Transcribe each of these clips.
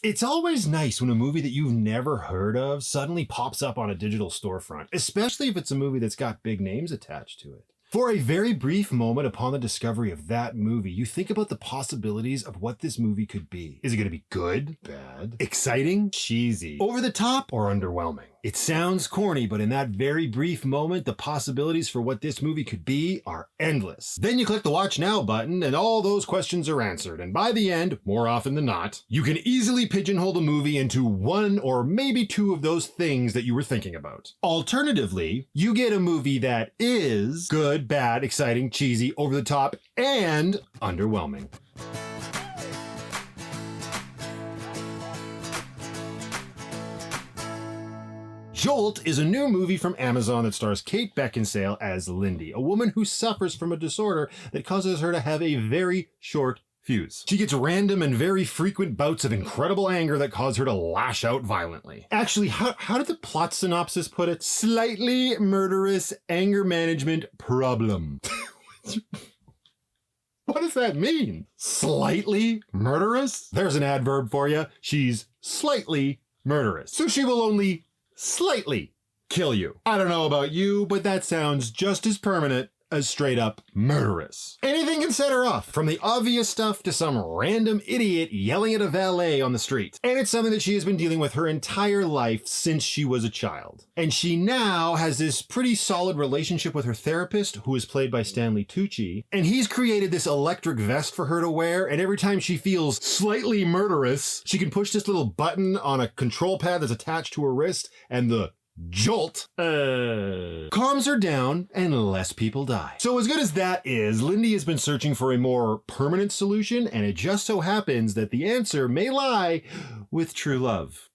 It's always nice when a movie that you've never heard of suddenly pops up on a digital storefront, especially if it's a movie that's got big names attached to it. For a very brief moment upon the discovery of that movie, you think about the possibilities of what this movie could be. Is it going to be good, bad, exciting, cheesy, over the top, or underwhelming? It sounds corny, but in that very brief moment, the possibilities for what this movie could be are endless. Then you click the Watch Now button, and all those questions are answered. And by the end, more often than not, you can easily pigeonhole the movie into one or maybe two of those things that you were thinking about. Alternatively, you get a movie that is good, bad, exciting, cheesy, over the top, and underwhelming. JOLT is a new movie from Amazon that stars Kate Beckinsale as Lindy, a woman who suffers from a disorder that causes her to have a very short fuse. She gets random and very frequent bouts of incredible anger that cause her to lash out violently. Actually, how did the plot synopsis put it? Slightly murderous anger management problem. What does that mean? Slightly murderous? There's an adverb for you. She's slightly murderous. So she will only slightly kill you. I don't know about you, but that sounds just as permanent as straight up murderous. Anything can set her off, from the obvious stuff to some random idiot yelling at a valet on the street. And it's something that she has been dealing with her entire life since she was a child. And she now has this pretty solid relationship with her therapist, who is played by Stanley Tucci. And he's created this electric vest for her to wear, and every time she feels slightly murderous, she can push this little button on a control pad that's attached to her wrist, and the JOLT calms her down and less people die. So as good as that is, Lindy has been searching for a more permanent solution, and it just so happens that the answer may lie with true love.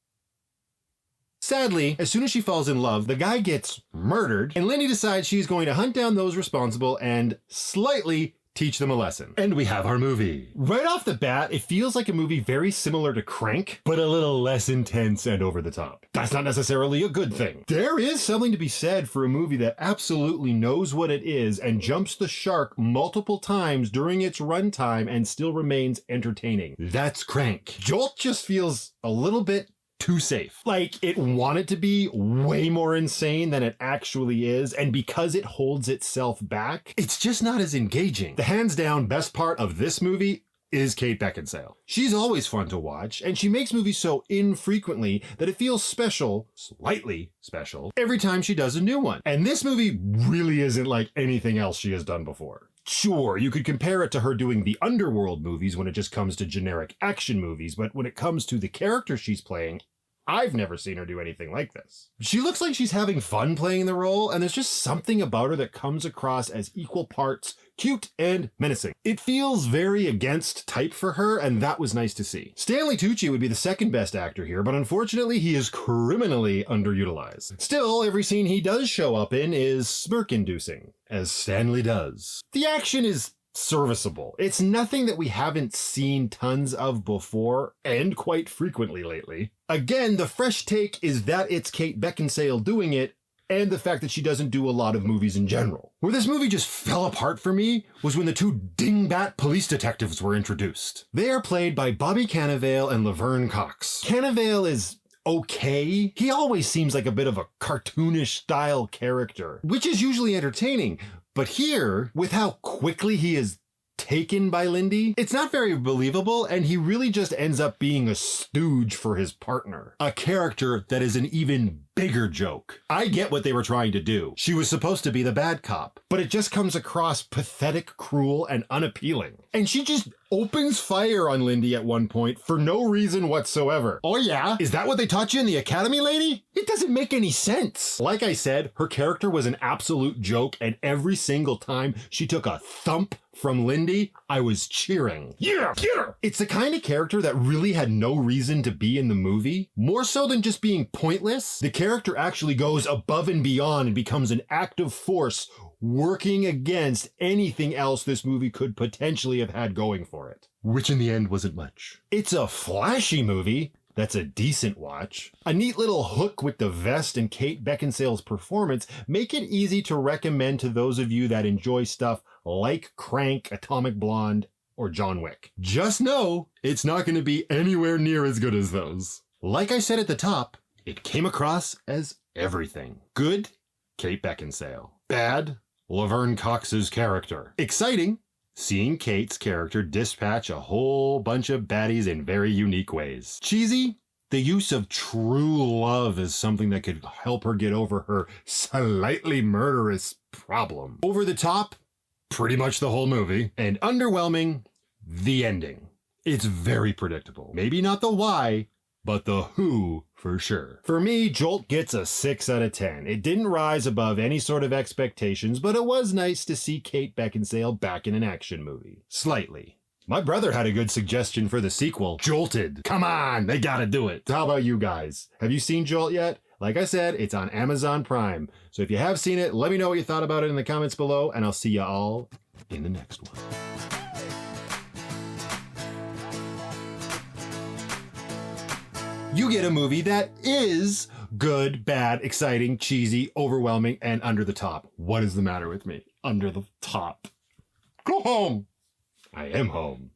Sadly, as soon as she falls in love, the guy gets murdered, and Lindy decides she's going to hunt down those responsible and slightly teach them a lesson. And we have our movie. Right off the bat, it feels like a movie very similar to Crank, but a little less intense and over the top. That's not necessarily a good thing. There is something to be said for a movie that absolutely knows what it is and jumps the shark multiple times during its runtime and still remains entertaining. That's Crank. JOLT just feels a little bit too safe. Like, it wanted to be way more insane than it actually is, and because it holds itself back, it's just not as engaging. The hands down best part of this movie is Kate Beckinsale. She's always fun to watch, and she makes movies so infrequently that it feels special, slightly special, every time she does a new one. And this movie really isn't like anything else she has done before. Sure, you could compare it to her doing the Underworld movies when it just comes to generic action movies, but when it comes to the character she's playing, I've never seen her do anything like this. She looks like she's having fun playing the role, and there's just something about her that comes across as equal parts cute and menacing. It feels very against type for her, and that was nice to see. Stanley Tucci would be the second best actor here, but unfortunately he is criminally underutilized. Still, every scene he does show up in is smirk-inducing, as Stanley does. The action is serviceable. It's nothing that we haven't seen tons of before, and quite frequently lately. Again, the fresh take is that it's Kate Beckinsale doing it, and the fact that she doesn't do a lot of movies in general. Where this movie just fell apart for me was when the two dingbat police detectives were introduced. They are played by Bobby Cannavale and Laverne Cox. Cannavale is okay. He always seems like a bit of a cartoonish style character, which is usually entertaining. But here, with how quickly he is taken by Lindy, it's not very believable, and he really just ends up being a stooge for his partner. A character that is an even bigger joke. I get what they were trying to do. She was supposed to be the bad cop, but it just comes across pathetic, cruel, and unappealing. And she just opens fire on Lindy at one point for no reason whatsoever. Oh yeah? Is that what they taught you in the academy, lady? It doesn't make any sense. Like I said, her character was an absolute joke, and every single time she took a thump from Lindy, I was cheering. Yeah, get her! It's the kind of character that really had no reason to be in the movie. More so than just being pointless, the character actually goes above and beyond and becomes an active force working against anything else this movie could potentially have had going for it. Which in the end wasn't much. It's a flashy movie. That's a decent watch. A neat little hook with the vest and Kate Beckinsale's performance make it easy to recommend to those of you that enjoy stuff like Crank, Atomic Blonde, or John Wick. Just know it's not going to be anywhere near as good as those. Like I said at the top, it came across as everything. Good, Kate Beckinsale. Bad, Laverne Cox's character. Exciting, seeing Kate's character dispatch a whole bunch of baddies in very unique ways. Cheesy, the use of true love is something that could help her get over her slightly murderous problem. Over the top, pretty much the whole movie. And underwhelming, the ending. It's very predictable. Maybe not the why, but the who for sure. For me, Jolt gets a 6 out of 10. It didn't rise above any sort of expectations, but it was nice to see Kate Beckinsale back in an action movie. Slightly. My brother had a good suggestion for the sequel, Jolted. Come on, they gotta do it. How about you guys? Have you seen Jolt yet? Like I said, it's on Amazon Prime. So if you have seen it, let me know what you thought about it in the comments below, and I'll see you all in the next one. You get a movie that is good, bad, exciting, cheesy, overwhelming, and under the top. What is the matter with me? Under the top. Go home. I am home.